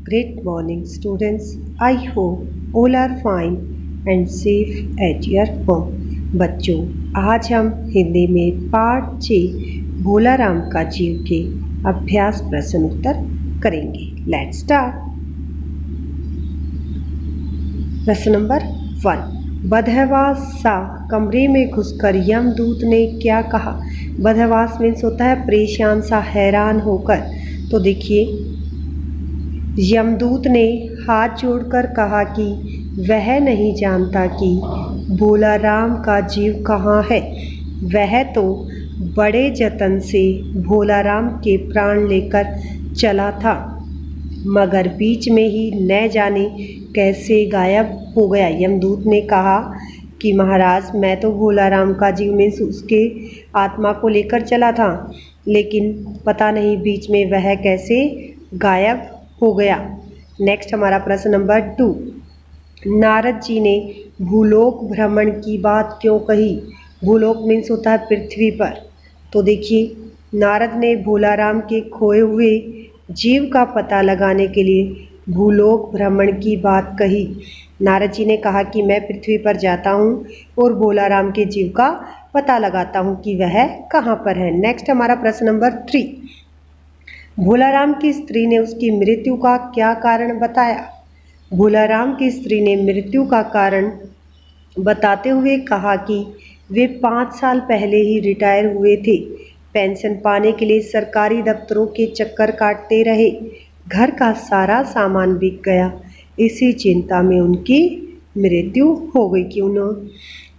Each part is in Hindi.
Great morning, students. I hope all are fine and safe at your home. बच्चों, आज हम हिंदी में पाठ 6 भोला राम का जीव के अभ्यास प्रश्न उत्तर करेंगे. Let's start. प्रश्न नंबर 1. बदहवास सा कमरे में घुसकर यमदूत ने क्या कहा. बदहवास मीन्स होता है परेशान सा, हैरान होकर. तो देखिए, यमदूत ने हाथ जोड़कर कहा कि वह नहीं जानता कि भोला राम का जीव कहाँ है. वह तो बड़े जतन से भोला राम के प्राण लेकर चला था, मगर बीच में ही न जाने कैसे गायब हो गया. यमदूत ने कहा कि महाराज, मैं तो भोला राम का जीव मीन्स उसके आत्मा को लेकर चला था, लेकिन पता नहीं बीच में वह कैसे गायब हो गया. नेक्स्ट हमारा प्रश्न नंबर 2. नारद जी ने भूलोक भ्रमण की बात क्यों कही. भूलोक मीन्स होता है पृथ्वी पर. तो देखिए, नारद ने भोला राम के खोए हुए जीव का पता लगाने के लिए भूलोक भ्रमण की बात कही. नारद जी ने कहा कि मैं पृथ्वी पर जाता हूँ और भोला राम के जीव का पता लगाता हूँ कि वह कहाँ पर है. नेक्स्ट हमारा प्रश्न नंबर 3. भोला राम की स्त्री ने उसकी मृत्यु का क्या कारण बताया. भोला राम की स्त्री ने मृत्यु का कारण बताते हुए कहा कि वे 5 साल पहले ही रिटायर हुए थे. पेंशन पाने के लिए सरकारी दफ्तरों के चक्कर काटते रहे. घर का सारा सामान बिक गया. इसी चिंता में उनकी मृत्यु हो गई कि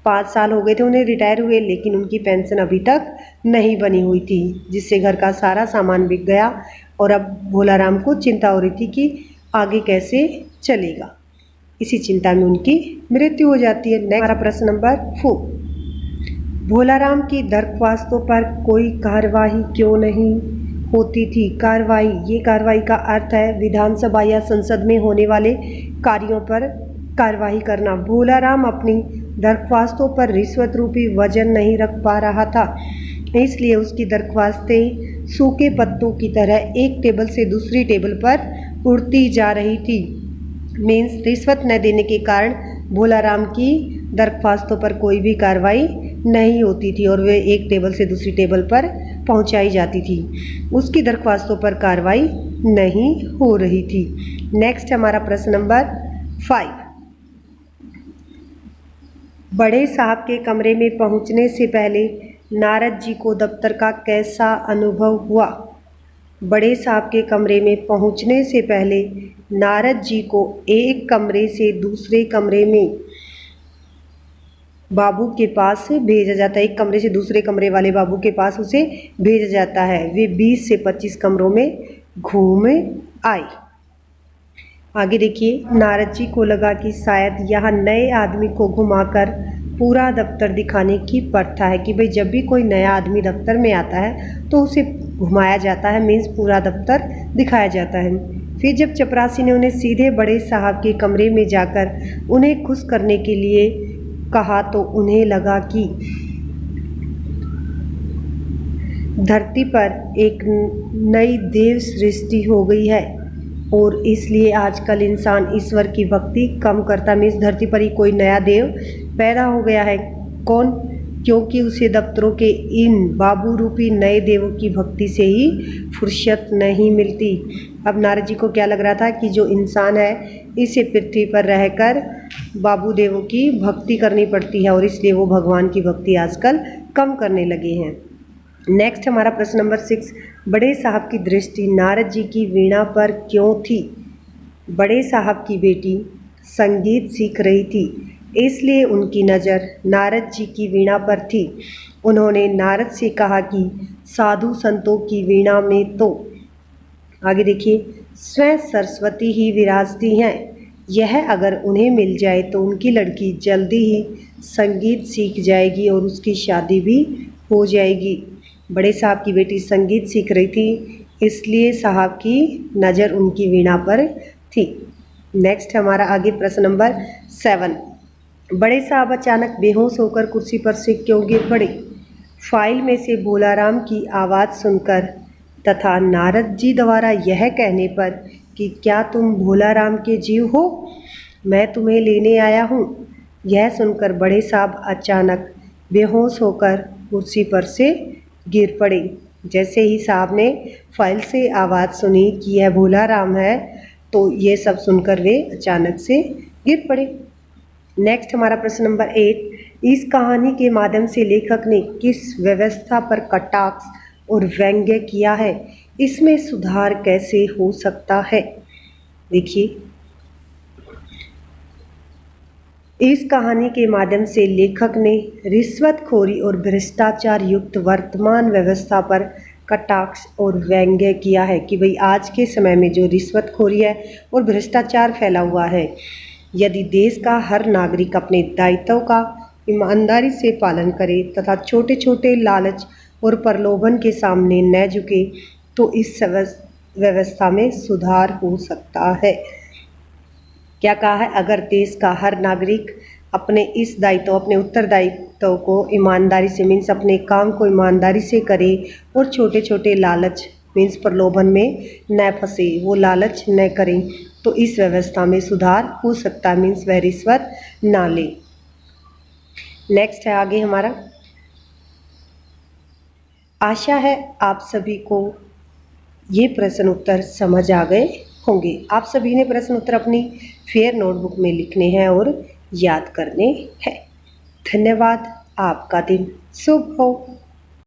5 साल हो गए थे उन्हें रिटायर हुए, लेकिन उनकी पेंशन अभी तक नहीं बनी हुई थी, जिससे घर का सारा सामान बिक गया और अब भोला राम को चिंता हो रही थी कि आगे कैसे चलेगा. इसी चिंता में उनकी मृत्यु हो जाती है. नेक्स्ट हमारा प्रश्न नंबर 4. भोला राम की दरख्वास्तों पर कोई कार्रवाई क्यों नहीं होती थी. कार्रवाई, ये कार्रवाई का अर्थ है विधानसभा या संसद में होने वाले कार्यों पर कार्रवाई करना. भोला राम अपनी दरख्वास्तों पर रिश्वत रूपी वजन नहीं रख पा रहा था, इसलिए उसकी दरख्वास्तें सूखे पत्तों की तरह एक टेबल से दूसरी टेबल पर उड़ती जा रही थी. मीन्स रिश्वत न देने के कारण भोला राम की दरख्वास्तों पर कोई भी कार्रवाई नहीं होती थी और वे एक टेबल से दूसरी टेबल पर पहुंचाई जाती थी. उसकी दरख्वास्तों पर कार्रवाई नहीं हो रही थी. नेक्स्ट हमारा प्रश्न नंबर 5. बड़े साहब के कमरे में पहुंचने से पहले नारद जी को दफ्तर का कैसा अनुभव हुआ. बड़े साहब के कमरे में पहुंचने से पहले नारद जी को एक कमरे से दूसरे कमरे में बाबू के पास भेजा जाता है. एक कमरे से दूसरे कमरे वाले बाबू के पास उसे भेजा जाता है. वे 20 से 25 कमरों में घूम आए. आगे देखिए, नारद जी को लगा कि शायद यहाँ नए आदमी को घुमाकर पूरा दफ्तर दिखाने की प्रथा है कि भाई जब भी कोई नया आदमी दफ्तर में आता है तो उसे घुमाया जाता है, मीन्स पूरा दफ्तर दिखाया जाता है. फिर जब चपरासी ने उन्हें सीधे बड़े साहब के कमरे में जाकर उन्हें खुश करने के लिए कहा तो उन्हें लगा कि धरती पर एक नई देव सृष्टि हो गई है और इसलिए आजकल इंसान ईश्वर की भक्ति कम करता. मीन्स धरती पर ही कोई नया देव पैदा हो गया है. कौन? क्योंकि उसे दफ्तरों के इन बाबू रूपी नए देवों की भक्ति से ही फुर्सत नहीं मिलती. अब नारद जी को क्या लग रहा था कि जो इंसान है इसे पृथ्वी पर रहकर बाबू देवों की भक्ति करनी पड़ती है और इसलिए वो भगवान की भक्ति आजकल कम करने लगे हैं. नेक्स्ट हमारा प्रश्न नंबर 6. बड़े साहब की दृष्टि नारद जी की वीणा पर क्यों थी. बड़े साहब की बेटी संगीत सीख रही थी, इसलिए उनकी नज़र नारद जी की वीणा पर थी. उन्होंने नारद से कहा कि साधु संतों की वीणा में तो, आगे देखिए, स्वयं सरस्वती ही विराजती हैं. यह अगर उन्हें मिल जाए तो उनकी लड़की जल्दी ही संगीत सीख जाएगी और उसकी शादी भी हो जाएगी. बड़े साहब की बेटी संगीत सीख रही थी, इसलिए साहब की नज़र उनकी वीणा पर थी. नेक्स्ट हमारा आगे प्रश्न नंबर 7. बड़े साहब अचानक बेहोश होकर कुर्सी पर से क्यों गिर पड़े. फाइल में से भोला राम की आवाज़ सुनकर तथा नारद जी द्वारा यह कहने पर कि क्या तुम भोला राम के जीव हो? मैं तुम्हें लेने आया हूँ। यह सुनकर बड़े साहब अचानक बेहोश होकर कुर्सी पर से गिर पड़े। जैसे ही साहब ने फाइल से आवाज़ सुनी कि यह भोला राम है, तो ये सब सुनकर वे अचानक से गिर पड़े। नेक्स्ट हमारा प्रश्न नंबर 8, इस कहानी के माध्यम से लेखक ने किस व्यवस्था पर कटाक्ष और व्यंग्य किया है? इसमें सुधार कैसे हो सकता है? देखिए, इस कहानी के माध्यम से लेखक ने रिश्वतखोरी और भ्रष्टाचार युक्त वर्तमान व्यवस्था पर कटाक्ष और व्यंग्य किया है कि भाई आज के समय में जो रिश्वतखोरी है और भ्रष्टाचार फैला हुआ है, यदि देश का हर नागरिक अपने दायित्व का ईमानदारी से पालन करे तथा छोटे छोटे लालच और प्रलोभन के सामने न झुके, तो इस व्यवस्था में सुधार हो सकता है। क्या कहा है? अगर देश का हर नागरिक अपने इस दायित्व, अपने उत्तरदायित्व को ईमानदारी से मीन्स अपने काम को ईमानदारी से करे और छोटे छोटे लालच मीन्स प्रलोभन में न फंसे, वो लालच न करें, तो इस व्यवस्था में सुधार हो सकता है, मीन्स वह रिश्वत ना ले। नेक्स्ट है आगे हमारा, आशा है आप सभी को ये प्रश्न उत्तर समझ आ गए होंगे। आप सभी ने प्रश्न उत्तर अपनी फेयर नोटबुक में लिखने हैं और याद करने हैं। धन्यवाद। आपका दिन शुभ हो।